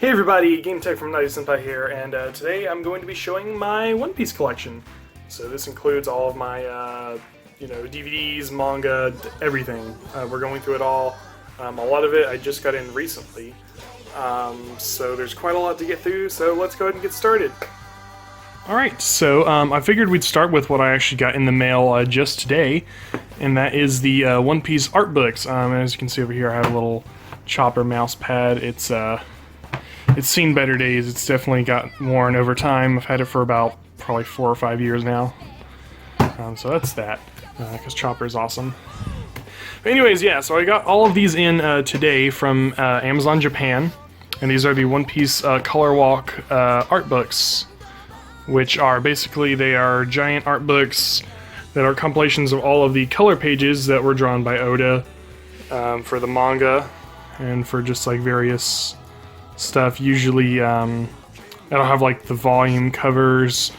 Hey everybody, Game Tech from Naughty Senpai here, and today I'm going to be showing my One Piece collection. So this includes all of my, DVDs, manga, everything. We're going through it all. A lot of it I just got in recently, so there's quite a lot to get through, so let's go ahead and get started. Alright, so I figured we'd start with what I actually got in the mail just today, and that is the One Piece art books. As you can see over here, I have a little Chopper mouse pad. It's seen better days. It's definitely got worn over time. I've had it for about probably 4 or 5 years now. So that's that, because Chopper is awesome. But anyways, yeah, so I got all of these in today from Amazon Japan, and these are the One Piece Color Walk art books, which are basically, they are giant art books that are compilations of all of the color pages that were drawn by Oda for the manga and for just like various stuff. Usually it'll have like the volume covers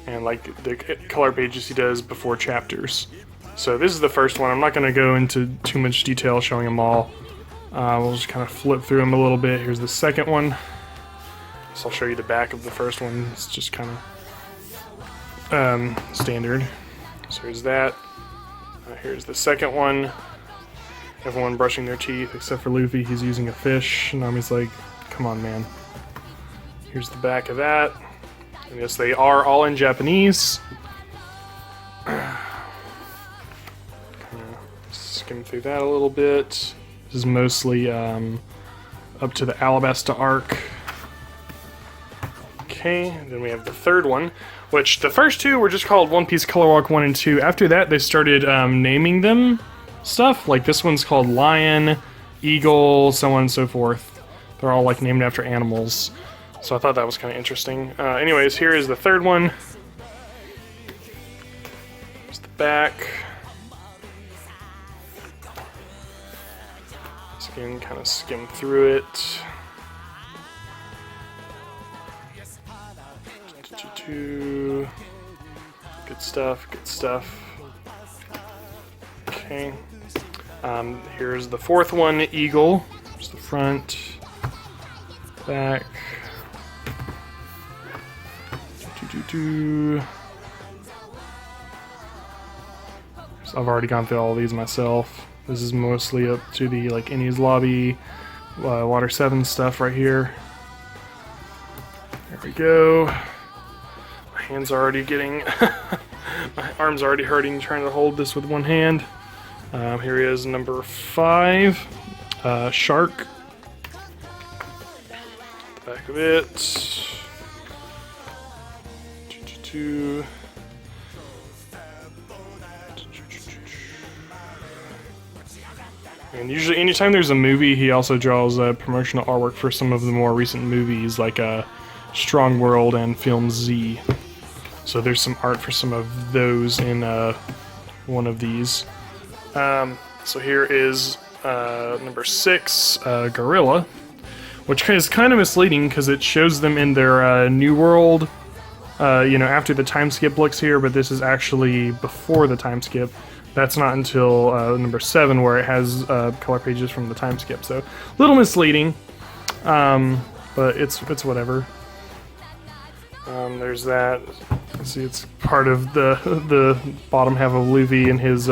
and like the color pages he does before chapters. So this is the first one. I'm not going to go into too much detail showing them all. We'll just kind of flip through them a little bit. Here's the second one. So I'll show you the back of the first one. It's just kind of standard. So here's that. Here's the second one. Everyone brushing their teeth except for Luffy. He's using a fish. Nami's like, come on, man. Here's the back of that. And yes, they are all in Japanese. Skim through that a little bit. This is mostly up to the Alabasta arc. Okay, and then we have the third one, which the first two were just called One Piece Color Walk 1 and 2. After that, they started naming them stuff. Like this one's called Lion, Eagle, so on and so forth. They're all like named after animals. So I thought that was kind of interesting. Anyways, here is the third one. Here's the back. Again, kind of skim through it. Good stuff, good stuff. Okay. Here's the fourth one, Eagle. Here's the front, back. So I've already gone through all of these myself. This is mostly up to the like Enies Lobby, Water 7 stuff right here. There we go. My hands are already getting, my arm's already hurting trying to hold this with one hand. Here is number 5, Shark. The back of it. And usually, anytime there's a movie, he also draws promotional artwork for some of the more recent movies, like Strong World and Film Z. So there's some art for some of those in one of these. So here is number 6, Gorilla, which is kind of misleading because it shows them in their New World, after the time skip looks here, but this is actually before the time skip. That's not until number 7 where it has color pages from the time skip. So a little misleading, but it's whatever. There's that. See, it's part of the bottom half of Luffy in his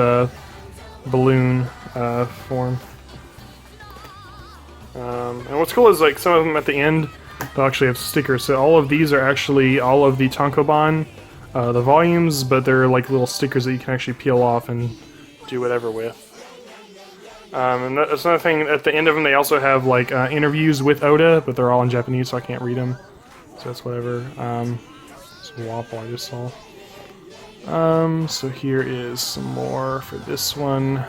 balloon form. And what's cool is like some of them at the end they'll actually have stickers. So all of these are actually all of the Tankobon. The volumes, but they're like little stickers that you can actually peel off and do whatever with. And that's another thing, at the end of them they also have like interviews with Oda, but they're all in Japanese so I can't read them. So that's whatever. Some waffle I just saw. So here is some more for this one.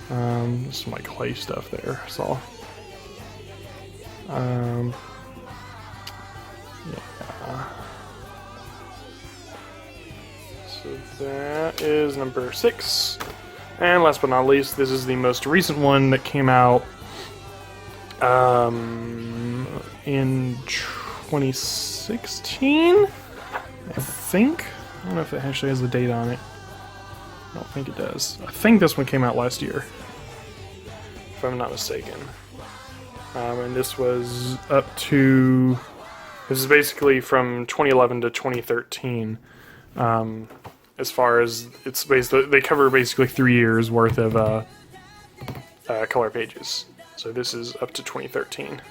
Some like clay stuff there, I saw. Yeah. So that is number 6. And last but not least, this is the most recent one that came out in 2016, I think. I don't know if it actually has the date on it. I don't think it does. I think this one came out last year, if I'm not mistaken. and this was up to. This is basically from 2011 to 2013. As far as it's basically, they cover basically 3 years worth of color pages. So this is up to 2013.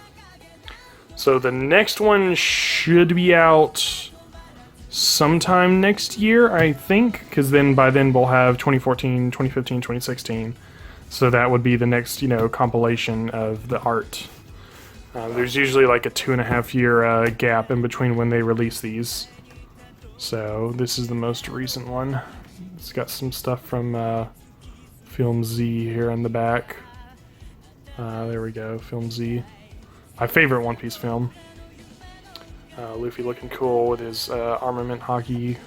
So the next one should be out sometime next year, I think, because then by then we'll have 2014, 2015, 2016. So that would be the next, compilation of the art. There's usually like a 2.5 year gap in between when they release these. So this is the most recent one. It's got some stuff from Film Z here in the back. There we go, Film Z. My favorite One Piece film. Luffy looking cool with his armament hockey.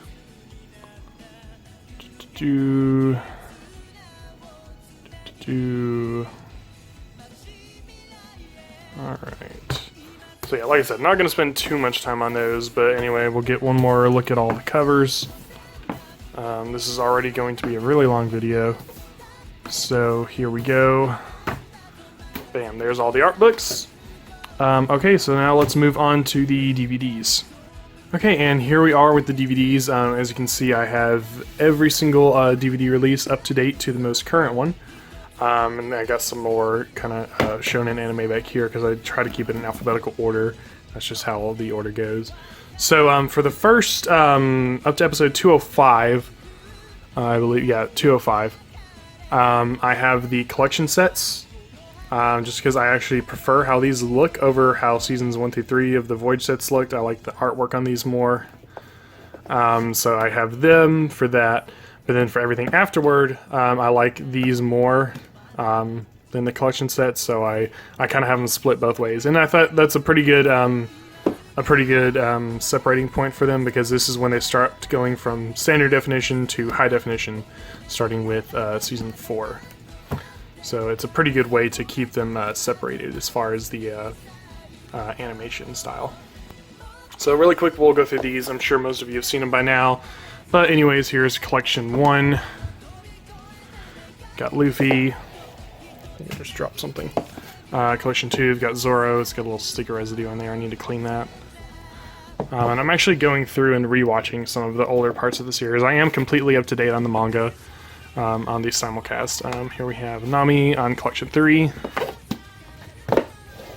Alright. So yeah, like I said, not going to spend too much time on those, but anyway, we'll get one more look at all the covers. This is already going to be a really long video. So here we go. Bam, there's all the art books. Okay, so now let's move on to the DVDs. Okay, and here we are with the DVDs. As you can see, I have every single DVD release up to date to the most current one. And I got some more kind of shonen anime back here because I try to keep it in alphabetical order. That's just how the order goes. So for the first, up to episode 205, I believe, yeah, 205, I have the collection sets. Just because I actually prefer how these look over how seasons 1 through 3 of the Voyage sets looked. I like the artwork on these more. So I have them for that. But then for everything afterward, I like these more than the collection sets. So I kind of have them split both ways. And I thought that's a pretty good separating point for them, because this is when they start going from standard definition to high definition, starting with season 4. So it's a pretty good way to keep them separated as far as the animation style. So really quick, we'll go through these. I'm sure most of you have seen them by now. But anyways, here's collection 1. Got Luffy. Just drop something. Collection 2, we've got Zoro. It's got a little sticker residue on there. I need to clean that. And I'm actually going through and rewatching some of the older parts of the series. I am completely up to date on the manga. On the simulcast. Here we have Nami on collection 3.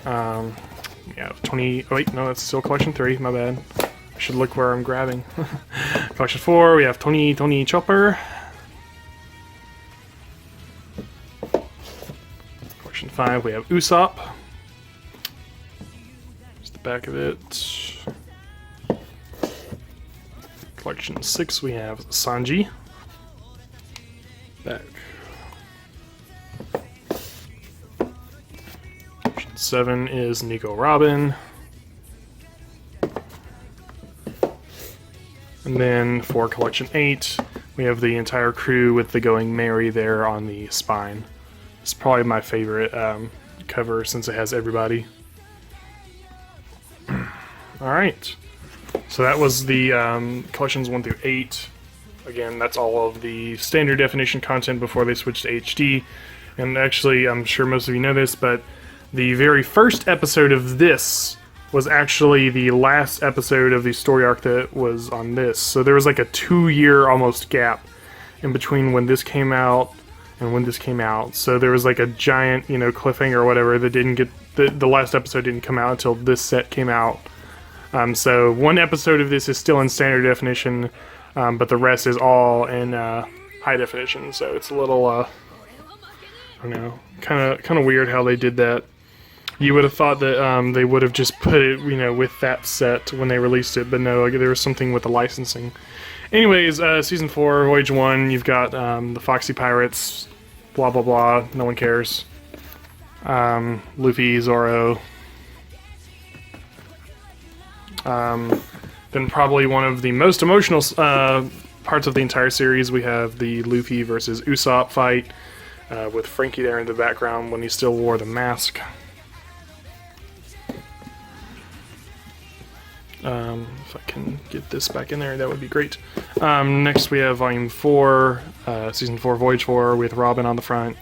Yeah, 20. Oh wait, no, that's still collection 3. My bad. I should look where I'm grabbing. Collection 4. We have Tony Chopper. Collection 5. We have Usopp. There's the back of it. Collection 6. We have Sanji. Back. Collection 7 is Nico Robin. And then for collection 8, we have the entire crew with the Going Merry there on the spine. It's probably my favorite cover since it has everybody. Alright. So that was the collections 1 through 8. Again, that's all of the standard definition content before they switched to HD. And actually, I'm sure most of you know this, but the very first episode of this was actually the last episode of the story arc that was on this. So there was like a 2-year almost gap in between when this came out and when this came out. So there was like a giant, cliffhanger or whatever that didn't get... The last episode didn't come out until this set came out. So one episode of this is still in standard definition, but the rest is all in high definition, so it's a little, I don't know, kind of weird how they did that. You would have thought that they would have just put it, with that set when they released it, but no, there was something with the licensing. Anyways, Season 4, Voyage 1, you've got the Foxy Pirates, blah blah blah, no one cares. Luffy, Zoro. Then probably one of the most emotional parts of the entire series, we have the Luffy versus Usopp fight, with Frankie there in the background when he still wore the mask. If I can get this back in there, that would be great. Next we have Volume 4, Season 4, Voyage 4, with Robin on the front.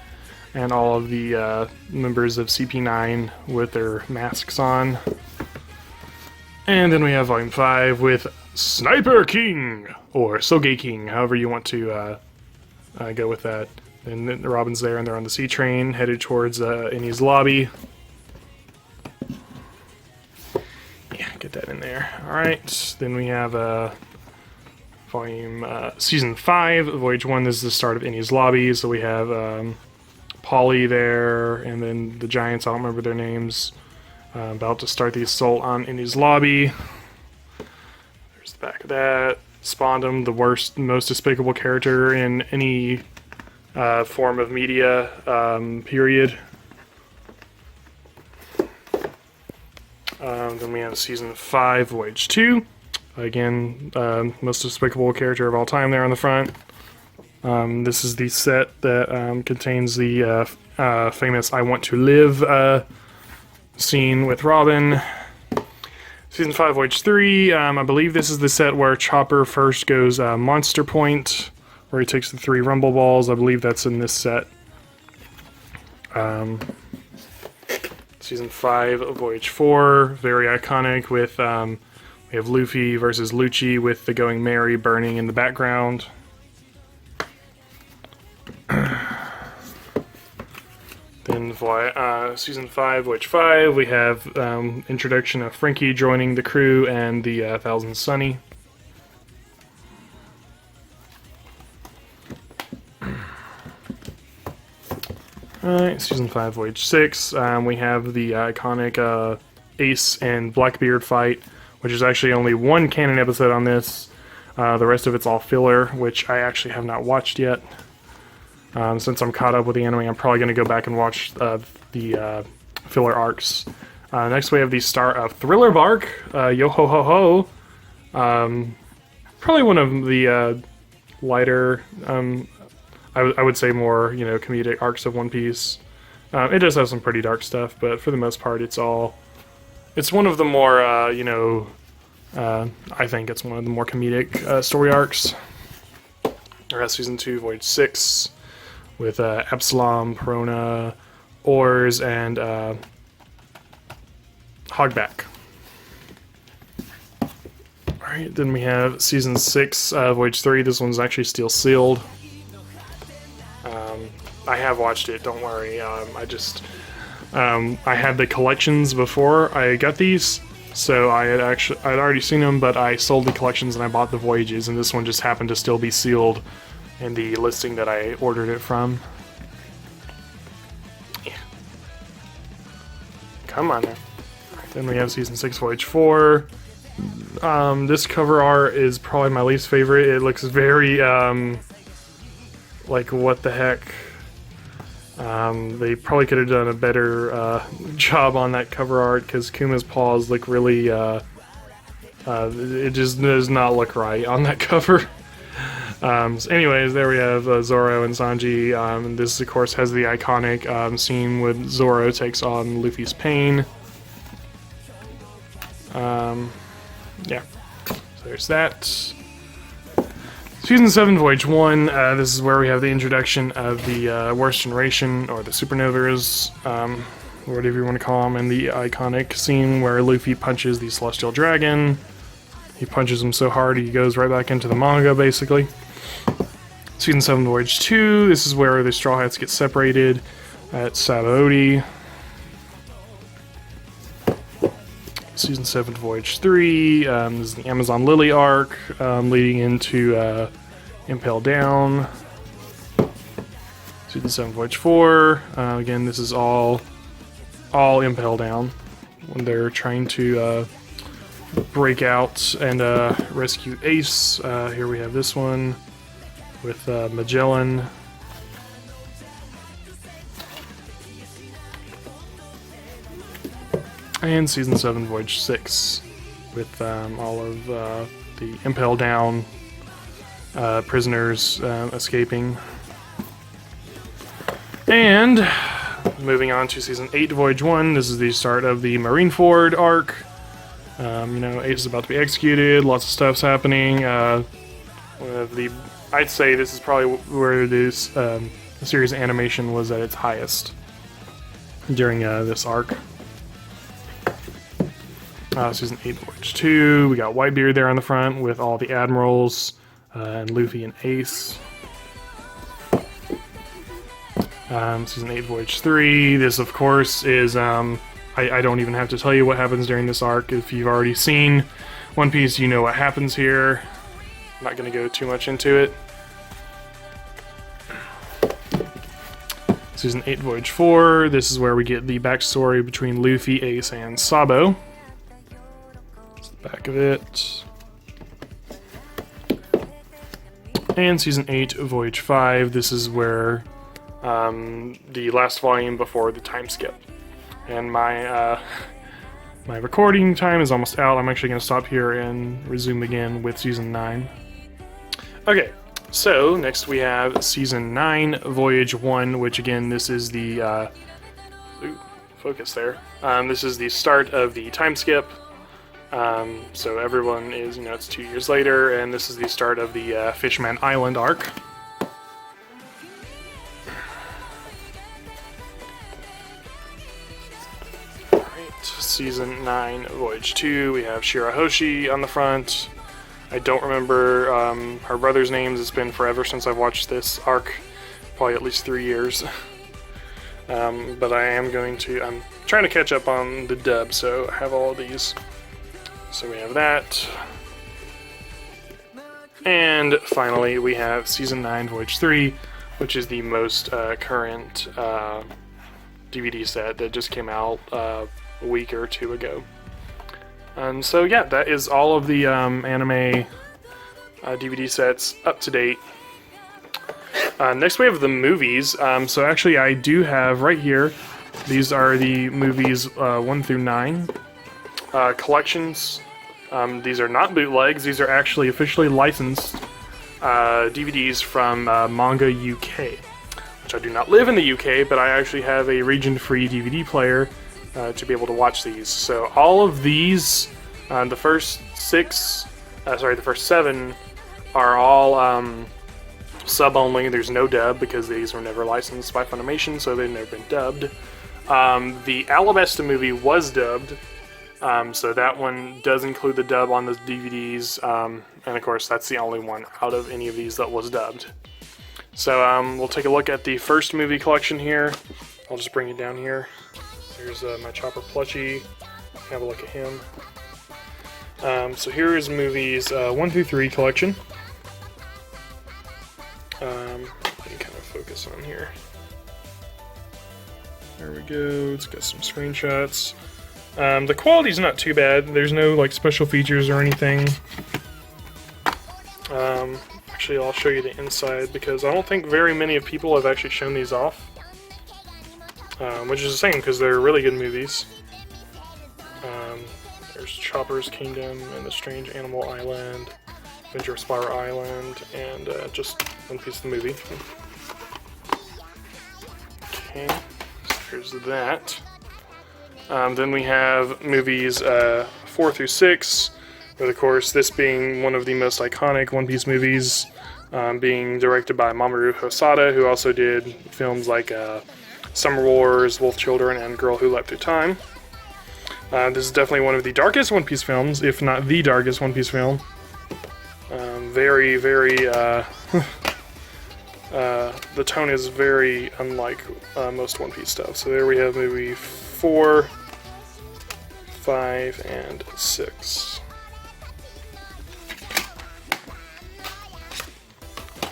and all of the members of CP9 with their masks on. And then we have Volume 5 with Sniper King, or Soge King, however you want to go with that. And then Robin's there, and they're on the sea train, headed towards Eni's lobby. Yeah, get that in there. Alright, then we have Season 5, Voyage 1, this is the start of Eni's lobby, so we have Polly there, and then the Giants, I don't remember their names, about to start the assault on Eni's lobby. There's the back of that. Spondum, the worst, most despicable character in any form of media, period. Then we have Season 5, Voyage 2. Again, most despicable character of all time there on the front. This is the set that contains the famous I Want to Live scene with Robin. Season 5, Voyage 3. I believe this is the set where Chopper first goes Monster Point, where he takes the 3 Rumble Balls. I believe that's in this set. Season 5, Voyage 4. Very iconic with, we have Luffy versus Lucci with the Going Merry burning in the background. Then Season 5, Voyage 5, we have introduction of Frankie joining the crew and the Thousand Sunny. Alright, Season 5, Voyage 6, we have the iconic Ace and Blackbeard fight, which is actually only one canon episode on this. The rest of it's all filler, which I actually have not watched yet. Since I'm caught up with the anime, I'm probably going to go back and watch the filler arcs. Next we have the start of Thriller Bark, Yo Ho Ho Ho. Probably one of the lighter, I would say more, comedic arcs of One Piece. It does have some pretty dark stuff, but for the most part it's one of the more, I think it's one of the more comedic story arcs. Season 2, Voyage 6. With Absalom, Perona, Oars, and Hogback. Alright, then we have Season 6, Voyage 3. This one's actually still sealed. I have watched it, don't worry. I had the collections before I got these, so I'd already seen them, but I sold the collections and I bought the Voyages, and this one just happened to still be sealed in the listing that I ordered it from. Yeah. Come on now. Then we have Season 6, Voyage 4. This cover art is probably my least favorite. It looks very, like, what the heck. They probably could have done a better job on that cover art, because Kuma's paws look really, it just does not look right on that cover. So anyways, there we have Zoro and Sanji, and this of course has the iconic scene with Zoro takes on Luffy's pain. Yeah, so there's that. Season 7, Voyage 1, this is where we have the introduction of the Worst Generation, or the Supernovas, whatever you want to call them, and the iconic scene where Luffy punches the Celestial Dragon. He punches him so hard he goes right back into the manga, basically. Season 7, Voyage 2, this is where the Straw Hats get separated at Sabaody. Season 7, Voyage 3, this is the Amazon Lily arc, leading into Impel Down. Season 7, Voyage 4, again, this is all Impel Down, when they're trying to break out and rescue Ace. Here we have this one with Magellan. And Season 7, Voyage 6 with all of the Impel Down prisoners escaping. And moving on to Season 8, Voyage 1, this is the start of the Marineford arc. Ace is about to be executed, lots of stuff's happening. I'd say this is probably where this the series animation was at its highest during this arc. Season 8, Voyage 2. We got Whitebeard there on the front with all the admirals and Luffy and Ace. Season 8, Voyage 3. This, of course, is... I don't even have to tell you what happens during this arc. If you've already seen One Piece, you know what happens here. I'm not going to go too much into it. Season 8, Voyage 4. This is where we get the backstory between Luffy, Ace, and Sabo. That's the back of it. And Season 8, Voyage 5. This is where the last volume before the time skip. And my my recording time is almost out. I'm actually going to stop here and resume again with Season 9. Okay. So, next we have Season 9, Voyage 1, which again, this is the, focus there. This is the start of the time skip. So everyone is, it's 2 years later, and this is the start of the Fishman Island arc. Alright, Season 9, Voyage 2, we have Shirahoshi on the front. I don't remember her brother's names. It's been forever since I've watched this arc, probably at least 3 years. But I'm trying to catch up on the dub, so I have all of these. So we have that. And finally, we have Season 9, Voyage 3, which is the most current DVD set that just came out a week or two ago. And so yeah, that is all of the anime DVD sets up to date. Next we have the movies. So actually I do have right here, these are the movies 1 through 9 collections. These are not bootlegs, these are actually officially licensed DVDs from Manga UK, which I do not live in the UK, but I actually have a region-free DVD player to be able to watch these. So all of these, the first 7 are all sub-only. There's no dub because these were never licensed by Funimation, so they've never been dubbed. The Alabasta movie was dubbed, so that one does include the dub on the DVDs, and of course that's the only one out of any of these that was dubbed. So we'll take a look at the first movie collection here. I'll just bring it down here. Here's my Chopper plushie. Have a look at him. So here is movies 1 through 3 collection. I can kind of focus on here. There we go. It's got some screenshots. The quality's not too bad. There's no special features or anything. Actually, I'll show you the inside because I don't think very many of people have actually shown these off. Which is a shame because they're really good movies. There's Chopper's Kingdom and the Strange Animal Island, Adventure of Spiral Island, and just One Piece the movie. Okay, so here's that. Then we have movies 4 through 6, with of course this being one of the most iconic One Piece movies, being directed by Mamoru Hosoda, who also did films like Summer Wars, Wolf Children, and Girl Who Leapt Through Time. This is definitely one of the darkest One Piece films, if not the darkest One Piece film. Very, very, the tone is very unlike most One Piece stuff. So there we have movie 4, 5, and 6.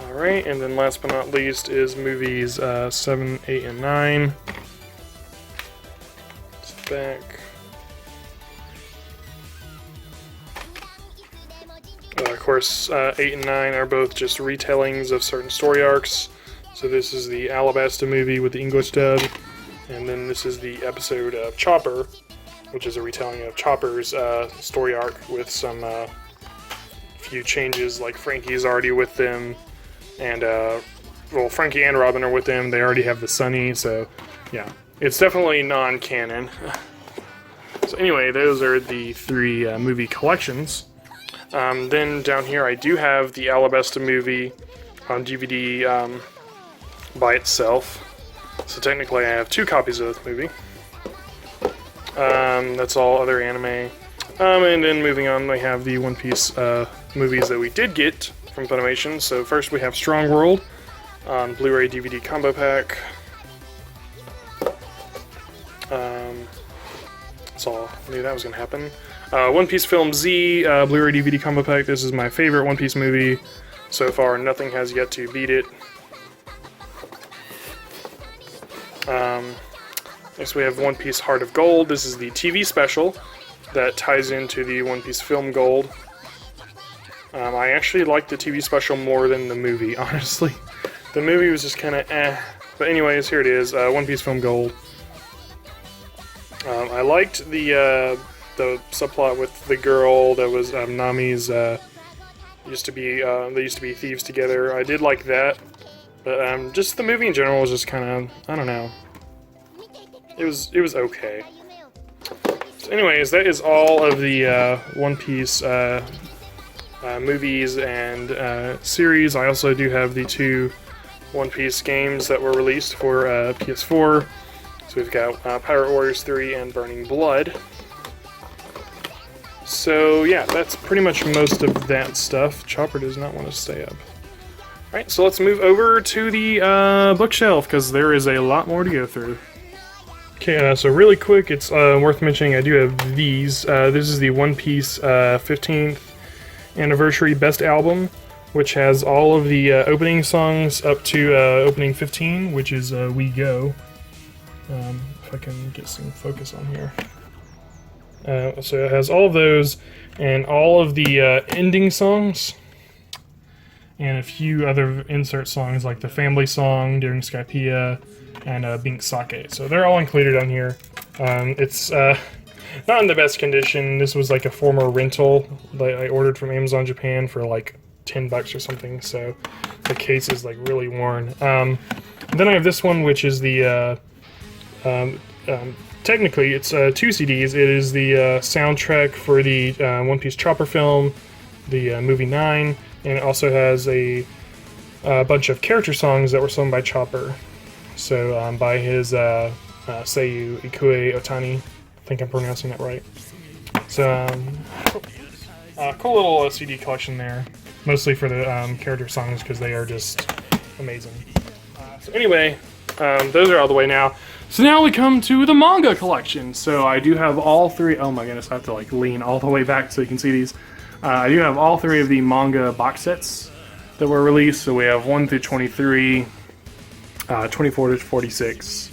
Alright, and then last but not least is movies 7, 8, and 9. It's back. Of course, 8 and 9 are both just retellings of certain story arcs. So this is the Alabasta movie with the English dub, and then this is the episode of Chopper, which is a retelling of Chopper's story arc with some few changes, like Frankie's already with them, and well, Frankie and Robin are with them. They already have the Sunny, so yeah, it's definitely non-canon. So anyway, those are the 3 movie collections. Then down here I do have the Alabasta movie on DVD by itself. So technically I have 2 copies of this movie. That's all other anime. And then moving on, we have the One Piece movies that we did get from Funimation. So first we have Strong World on Blu-ray DVD combo pack. So I knew that was going to happen. One Piece Film Z Blu-ray DVD combo pack. This is my favorite One Piece movie so far. Nothing has yet to beat it. Next we have One Piece Heart of Gold. This is the TV special that ties into the One Piece Film Gold. I actually liked the TV special more than the movie, honestly. The movie was just kind of eh. But anyways, here it is, One Piece Film Gold. I liked the subplot with the girl that was Nami's. They used to be thieves together. I did like that, but just the movie in general was just kind of, I don't know. It was okay. So anyways, that is all of the One Piece movies and series. I also do have the 2 One Piece games that were released for PS4. So we've got Pirate Warriors 3 and Burning Blood. So yeah, that's pretty much most of that stuff. Chopper does not want to stay up. Alright, so let's move over to the bookshelf, because there is a lot more to go through. Okay, so really quick, it's worth mentioning I do have these. This is the One Piece 15th Anniversary Best Album, which has all of the opening songs up to opening 15, which is We Go. If I can get some focus on here. So it has all of those, and all of the ending songs, and a few other insert songs like the Family Song during Skypiea, and Bink Sake. So they're all included on here. It's not in the best condition. This was like a former rental that I ordered from Amazon Japan for like $10 or something, so the case is like really worn. Then I have this one, which is the technically it's 2 CDs. It is the soundtrack for the One Piece Chopper film, the movie 9, and it also has a bunch of character songs that were sung by Chopper. So by his seiyuu Ikue Otani. I think I'm pronouncing that right. So cool little CD collection there, mostly for the character songs because they are just amazing. So anyway, those are all the way now. So now we come to the manga collection. So I do have all 3. Oh my goodness, I have to like lean all the way back so you can see these. I do have all 3 of the manga box sets that were released. So we have 1 through 23, 24 to 46,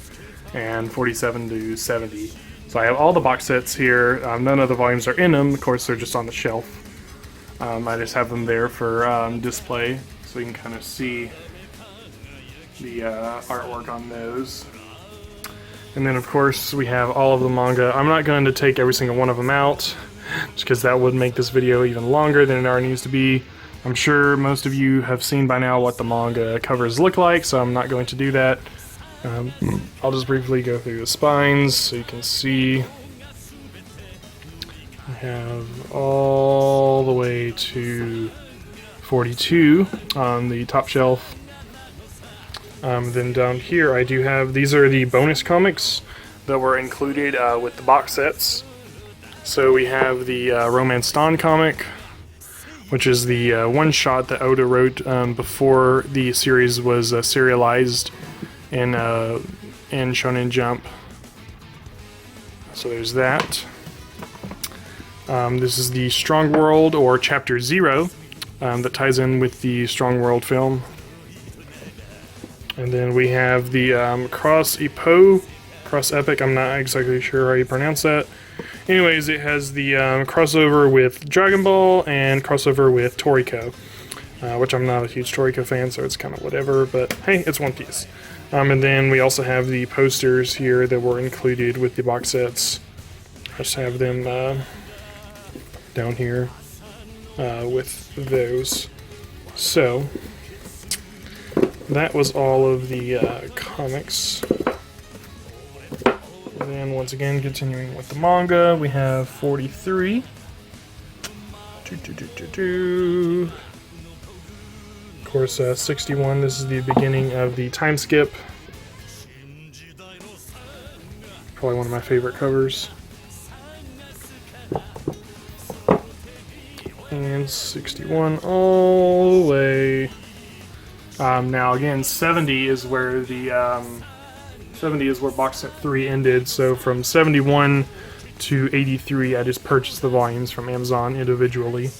and 47 to 70. So I have all the box sets here. None of the volumes are in them. Of course, they're just on the shelf. I just have them there for display, so you can kind of see the artwork on those. And then, of course, we have all of the manga. I'm not going to take every single one of them out, just because that would make this video even longer than it already needs to be. I'm sure most of you have seen by now what the manga covers look like, so I'm not going to do that. I'll just briefly go through the spines so you can see. I have all the way to 42 on the top shelf. Then down here I do have, these are the bonus comics that were included with the box sets. So we have the Romance Dawn comic, which is the one-shot that Oda wrote before the series was serialized in Shonen Jump. So there's that. This is the Strong World, or Chapter 0, that ties in with the Strong World film. And then we have the Cross Epic, I'm not exactly sure how you pronounce that. Anyways, it has the crossover with Dragon Ball and crossover with Toriko, which I'm not a huge Toriko fan, so it's kind of whatever, but hey, it's One Piece. And then we also have the posters here that were included with the box sets. I just have them down here with those. So that was all of the comics. And then once again, continuing with the manga, we have 43. Of course, 61, this is the beginning of the time skip. Probably one of my favorite covers. And 61 all the way. Now again, 70 is where the 70 is where box set 3 ended. So from 71 to 83, I just purchased the volumes from Amazon individually.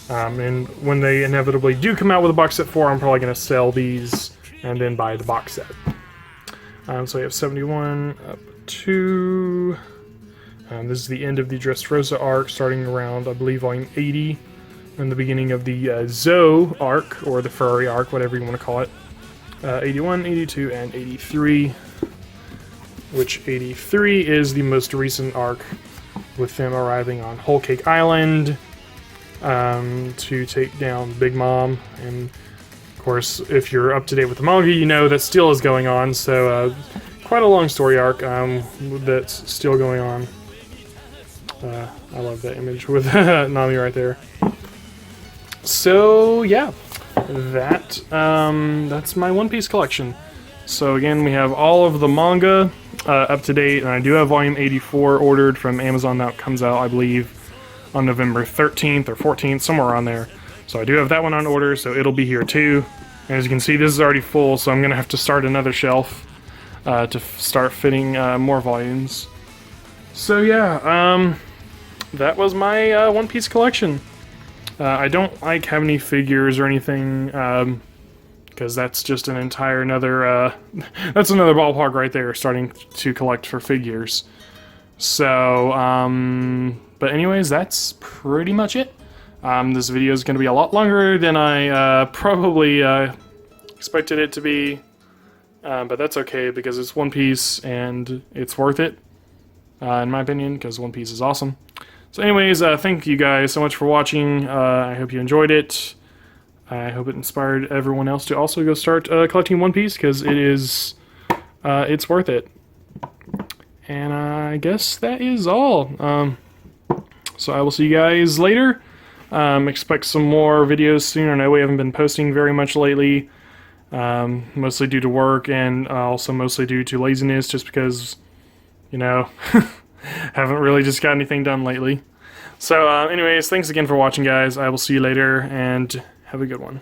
And when they inevitably do come out with a box set 4, I'm probably going to sell these and then buy the box set. So we have 71 up to... this is the end of the Dressrosa arc, starting around, I believe, volume 80, and the beginning of the Zoe arc, or the Ferrari arc, whatever you want to call it. 81, 82, and 83, which 83 is the most recent arc, with them arriving on Whole Cake Island to take down Big Mom. And, of course, if you're up to date with the manga, you know that still is going on, so quite a long story arc that's still going on. I love that image with Nami right there. So yeah, that's my One Piece collection. So again, we have all of the manga up to date, and I do have volume 84 ordered from Amazon. That comes out, I believe, on November 13th or 14th, somewhere around there. So I do have that one on order, so it'll be here too. And as you can see, this is already full, so I'm gonna have to start another shelf to start fitting more volumes. So yeah, that was my One Piece collection. I don't like having any figures or anything, because that's just an entire another, that's another ballpark right there, starting to collect for figures. So, but anyways, that's pretty much it. This video is going to be a lot longer than I probably expected it to be, but that's okay, because it's One Piece and it's worth it, in my opinion, because One Piece is awesome. So anyways, thank you guys so much for watching. I hope you enjoyed it. I hope it inspired everyone else to also go start collecting One Piece, because it is, it's worth it. And I guess that is all. So I will see you guys later. Expect some more videos soon. I know we haven't been posting very much lately, mostly due to work, and also mostly due to laziness, just because, you know, haven't really just got anything done lately. So anyways, thanks again for watching, guys. I will see you later, and have a good one.